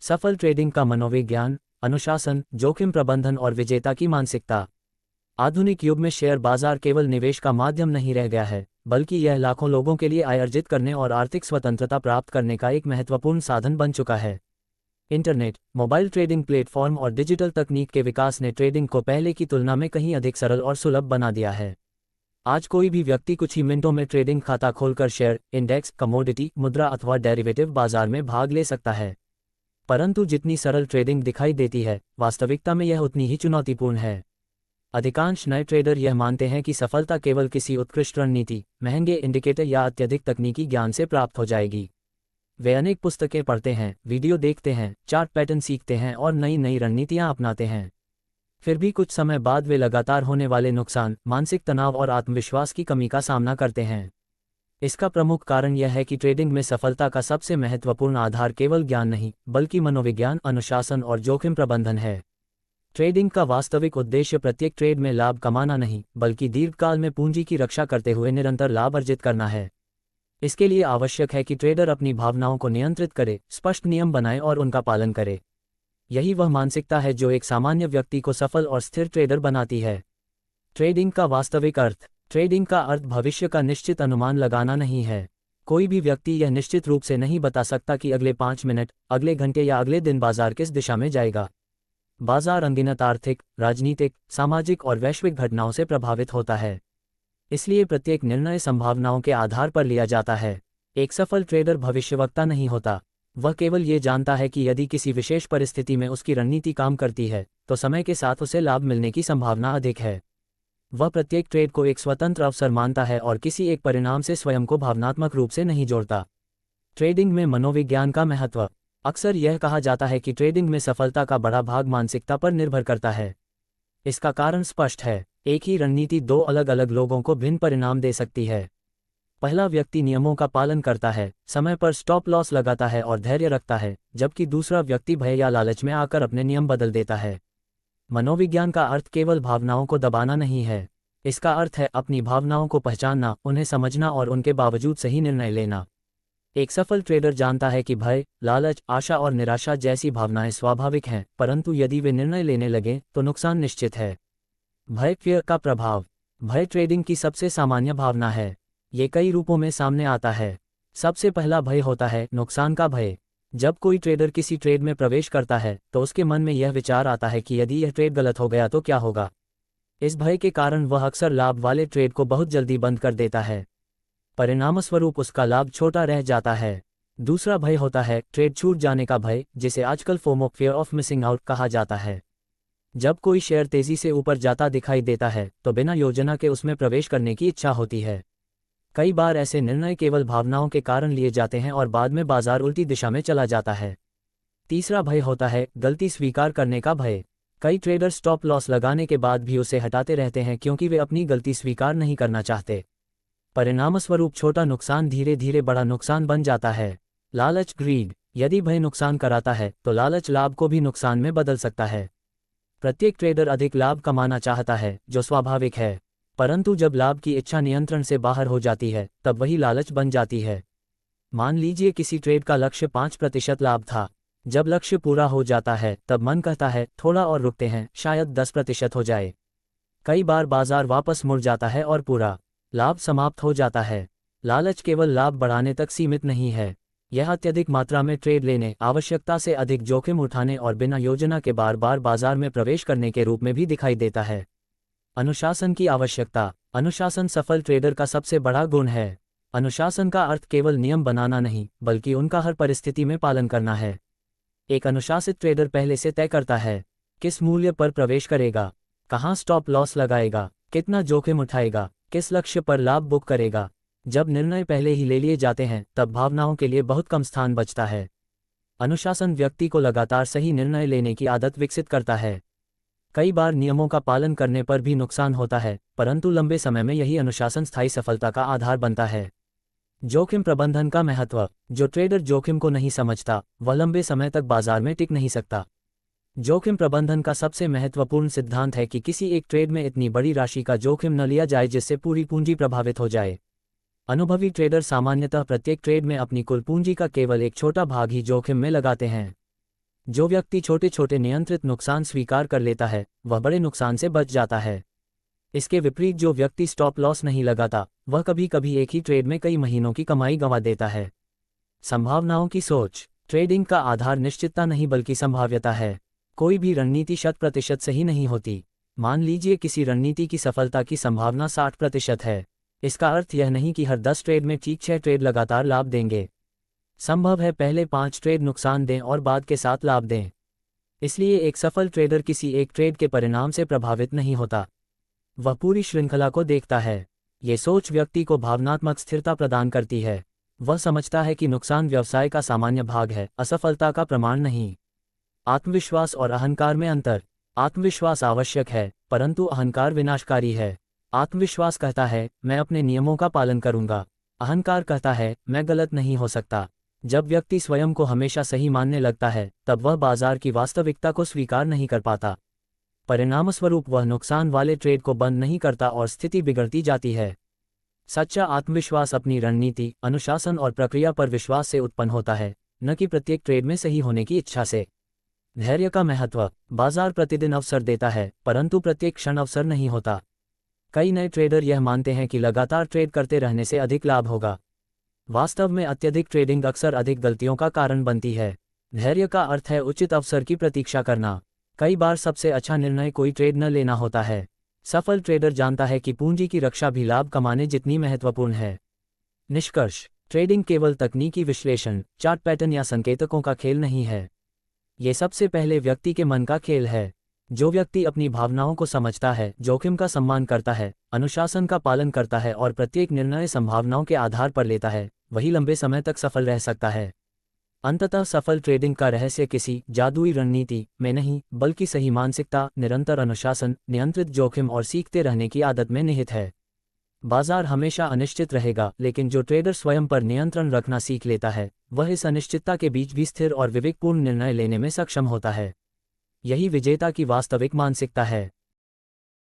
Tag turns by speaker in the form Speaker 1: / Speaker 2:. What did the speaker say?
Speaker 1: सफल ट्रेडिंग का मनोविज्ञान, अनुशासन, जोखिम प्रबंधन और विजेता की मानसिकता। आधुनिक युग में शेयर बाजार केवल निवेश का माध्यम नहीं रह गया है, बल्कि यह लाखों लोगों के लिए आय अर्जित करने और आर्थिक स्वतंत्रता प्राप्त करने का एक महत्वपूर्ण साधन बन चुका है। इंटरनेट, मोबाइल ट्रेडिंग प्लेटफॉर्म और डिजिटल तकनीक के विकास ने ट्रेडिंग को पहले की तुलना में कहीं अधिक सरल और सुलभ बना दिया है। आज कोई भी व्यक्ति कुछ ही मिनटों में ट्रेडिंग खाता खोलकर शेयर, इंडेक्स, कमोडिटी, मुद्रा अथवा डेरिवेटिव बाजार में भाग ले सकता है। परंतु जितनी सरल ट्रेडिंग दिखाई देती है, वास्तविकता में यह उतनी ही चुनौतीपूर्ण है। अधिकांश नए ट्रेडर यह मानते हैं कि सफलता केवल किसी उत्कृष्ट रणनीति, महंगे इंडिकेटर या अत्यधिक तकनीकी ज्ञान से प्राप्त हो जाएगी। वे अनेक पुस्तकें पढ़ते हैं, वीडियो देखते हैं, चार्ट पैटर्न सीखते हैं और नई नई रणनीतियां अपनाते हैं। फिर भी कुछ समय बाद वे लगातार होने वाले नुकसान, मानसिक तनाव और आत्मविश्वास की कमी का सामना करते हैं। इसका प्रमुख कारण यह है कि ट्रेडिंग में सफलता का सबसे महत्वपूर्ण आधार केवल ज्ञान नहीं, बल्कि मनोविज्ञान, अनुशासन और जोखिम प्रबंधन है। ट्रेडिंग का वास्तविक उद्देश्य प्रत्येक ट्रेड में लाभ कमाना नहीं, बल्कि दीर्घकाल में पूंजी की रक्षा करते हुए निरंतर लाभ अर्जित करना है। इसके लिए आवश्यक है कि ट्रेडर अपनी भावनाओं को नियंत्रित करे, स्पष्ट नियम बनाए और उनका पालन करे। यही वह मानसिकता है जो एक सामान्य व्यक्ति को सफल और स्थिर ट्रेडर बनाती है। ट्रेडिंग का वास्तविक अर्थ। ट्रेडिंग का अर्थ भविष्य का निश्चित अनुमान लगाना नहीं है। कोई भी व्यक्ति यह निश्चित रूप से नहीं बता सकता कि अगले 5 मिनट, अगले घंटे या अगले दिन बाजार किस दिशा में जाएगा। बाजार अनगिनत आर्थिक, राजनीतिक, सामाजिक और वैश्विक घटनाओं से प्रभावित होता है। इसलिए प्रत्येक निर्णय संभावनाओं के आधार पर लिया जाता है। एक सफल ट्रेडर भविष्यवक्ता नहीं होता। वह केवल ये जानता है कि यदि किसी विशेष परिस्थिति में उसकी रणनीति काम करती है, तो समय के साथ उसे लाभ मिलने की संभावना अधिक है। वह प्रत्येक ट्रेड को एक स्वतंत्र अवसर मानता है और किसी एक परिणाम से स्वयं को भावनात्मक रूप से नहीं जोड़ता। ट्रेडिंग में मनोविज्ञान का महत्व। अक्सर यह कहा जाता है कि ट्रेडिंग में सफलता का बड़ा भाग मानसिकता पर निर्भर करता है। इसका कारण स्पष्ट है। एक ही रणनीति दो अलग अलग लोगों को भिन्न परिणाम दे सकती है। पहला व्यक्ति नियमों का पालन करता है, समय पर स्टॉप लॉस लगाता है और धैर्य रखता है, जबकि दूसरा व्यक्ति भय या लालच में आकर अपने नियम बदल देता है। मनोविज्ञान का अर्थ केवल भावनाओं को दबाना नहीं है। इसका अर्थ है अपनी भावनाओं को पहचानना, उन्हें समझना और उनके बावजूद सही निर्णय लेना। एक सफल ट्रेडर जानता है कि भय, लालच, आशा और निराशा जैसी भावनाएं स्वाभाविक हैं, परंतु यदि वे निर्णय लेने लगें तो नुकसान निश्चित है। भय, फियर का प्रभाव। भय ट्रेडिंग की सबसे सामान्य भावना है। ये कई रूपों में सामने आता है। सबसे पहला भय होता है नुकसान का भय। जब कोई ट्रेडर किसी ट्रेड में प्रवेश करता है तो उसके मन में यह विचार आता है कि यदि यह ट्रेड गलत हो गया तो क्या होगा। इस भय के कारण वह अक्सर लाभ वाले ट्रेड को बहुत जल्दी बंद कर देता है। परिणामस्वरूप उसका लाभ छोटा रह जाता है। दूसरा भय होता है ट्रेड छूट जाने का भय, जिसे आजकल FOMO, fear of missing out, कहा जाता है। जब कोई शेयर तेजी से ऊपर जाता दिखाई देता है तो बिना योजना के उसमें प्रवेश करने की इच्छा होती है। कई बार ऐसे निर्णय केवल भावनाओं के कारण लिए जाते हैं और बाद में बाजार उल्टी दिशा में चला जाता है। तीसरा भय होता है गलती स्वीकार करने का भय। कई ट्रेडर स्टॉप लॉस लगाने के बाद भी उसे हटाते रहते हैं क्योंकि वे अपनी गलती स्वीकार नहीं करना चाहते। परिणामस्वरूप छोटा नुकसान धीरे धीरे बड़ा नुकसान बन जाता है। लालच, ग्रीड। यदि भय नुकसान कराता है तो लालच लाभ को भी नुकसान में बदल सकता है। प्रत्येक ट्रेडर अधिक लाभ कमाना चाहता है, जो स्वाभाविक है, परंतु जब लाभ की इच्छा नियंत्रण से बाहर हो जाती है तब वही लालच बन जाती है। मान लीजिए किसी ट्रेड का लक्ष्य 5% लाभ था। जब लक्ष्य पूरा हो जाता है तब मन कहता है थोड़ा और रुकते हैं, शायद 10% हो जाए। कई बार बाजार वापस मुड़ जाता है और पूरा लाभ समाप्त हो जाता है। लालच केवल लाभ बढ़ाने तक सीमित नहीं है। यह अत्यधिक मात्रा में ट्रेड लेने, आवश्यकता से अधिक जोखिम उठाने और बिना योजना के बार बार बाजार में प्रवेश करने के रूप में भी दिखाई देता है। अनुशासन की आवश्यकता। अनुशासन सफल ट्रेडर का सबसे बड़ा गुण है। अनुशासन का अर्थ केवल नियम बनाना नहीं, बल्कि उनका हर परिस्थिति में पालन करना है। एक अनुशासित ट्रेडर पहले से तय करता है किस मूल्य पर प्रवेश करेगा, कहां स्टॉप लॉस लगाएगा, कितना जोखिम उठाएगा, किस लक्ष्य पर लाभ बुक करेगा। जब निर्णय पहले ही ले लिए जाते हैं तब भावनाओं के लिए बहुत कम स्थान बचता है। अनुशासन व्यक्ति को लगातार सही निर्णय लेने की आदत विकसित करता है। कई बार नियमों का पालन करने पर भी नुकसान होता है, परंतु लंबे समय में यही अनुशासन स्थायी सफलता का आधार बनता है। जोखिम प्रबंधन का महत्व। जो ट्रेडर जोखिम को नहीं समझता वह लंबे समय तक बाजार में टिक नहीं सकता। जोखिम प्रबंधन का सबसे महत्वपूर्ण सिद्धांत है कि किसी एक ट्रेड में इतनी बड़ी राशि का जोखिम न लिया जाए जिससे पूरी पूंजी प्रभावित हो जाए। अनुभवी ट्रेडर सामान्यतः प्रत्येक ट्रेड में अपनी कुल पूंजी का केवल एक छोटा भाग ही जोखिम में लगाते हैं। जो व्यक्ति छोटे छोटे नियंत्रित नुकसान स्वीकार कर लेता है वह बड़े नुकसान से बच जाता है। इसके विपरीत जो व्यक्ति स्टॉप लॉस नहीं लगाता वह कभी कभी एक ही ट्रेड में कई महीनों की कमाई गंवा देता है। संभावनाओं की सोच। ट्रेडिंग का आधार निश्चितता नहीं बल्कि संभाव्यता है। कोई भी रणनीति 100% सही नहीं होती। मान लीजिए किसी रणनीति की सफलता की संभावना 60% है। इसका अर्थ यह नहीं कि हर 10 ट्रेड में ठीक 6 ट्रेड लगातार लाभ देंगे। संभव है पहले 5 ट्रेड नुकसान दें और बाद के 7 लाभ दें। इसलिए एक सफल ट्रेडर किसी एक ट्रेड के परिणाम से प्रभावित नहीं होता, वह पूरी श्रृंखला को देखता है। ये सोच व्यक्ति को भावनात्मक स्थिरता प्रदान करती है। वह समझता है कि नुकसान व्यवसाय का सामान्य भाग है, असफलता का प्रमाण नहीं। आत्मविश्वास और अहंकार में अंतर। आत्मविश्वास आवश्यक है, परंतु अहंकार विनाशकारी है। आत्मविश्वास कहता है मैं अपने नियमों का पालन करूंगा। अहंकार कहता है मैं गलत नहीं हो सकता। जब व्यक्ति स्वयं को हमेशा सही मानने लगता है तब वह बाजार की वास्तविकता को स्वीकार नहीं कर पाता। परिणामस्वरूप वह नुकसान वाले ट्रेड को बंद नहीं करता और स्थिति बिगड़ती जाती है। सच्चा आत्मविश्वास अपनी रणनीति, अनुशासन और प्रक्रिया पर विश्वास से उत्पन्न होता है, न कि प्रत्येक ट्रेड में सही होने की इच्छा से। धैर्य का महत्व। बाजार प्रतिदिन अवसर देता है, परंतु प्रत्येक क्षण अवसर नहीं होता। कई नए ट्रेडर यह मानते हैं कि लगातार ट्रेड करते रहने से अधिक लाभ होगा। वास्तव में अत्यधिक ट्रेडिंग अक्सर अधिक गलतियों का कारण बनती है। धैर्य का अर्थ है उचित अवसर की प्रतीक्षा करना। कई बार सबसे अच्छा निर्णय कोई ट्रेड न लेना होता है। सफल ट्रेडर जानता है कि पूंजी की रक्षा भी लाभ कमाने जितनी महत्वपूर्ण है। निष्कर्ष। ट्रेडिंग केवल तकनीकी विश्लेषण, चार्ट पैटर्न या संकेतकों का खेल नहीं है। ये सबसे पहले व्यक्ति के मन का खेल है। जो व्यक्ति अपनी भावनाओं को समझता है, जोखिम का सम्मान करता है, अनुशासन का पालन करता है और प्रत्येक निर्णय संभावनाओं के आधार पर लेता है, वही लंबे समय तक सफल रह सकता है। अंततः सफल ट्रेडिंग का रहस्य किसी जादुई रणनीति में नहीं, बल्कि सही मानसिकता, निरंतर अनुशासन, नियंत्रित जोखिम और सीखते रहने की आदत में निहित है। बाजार हमेशा अनिश्चित रहेगा, लेकिन जो ट्रेडर स्वयं पर नियंत्रण रखना सीख लेता है वह इस अनिश्चितता के बीच भी स्थिर और विवेकपूर्ण निर्णय लेने में सक्षम होता है। यही विजेता की वास्तविक मानसिकता है।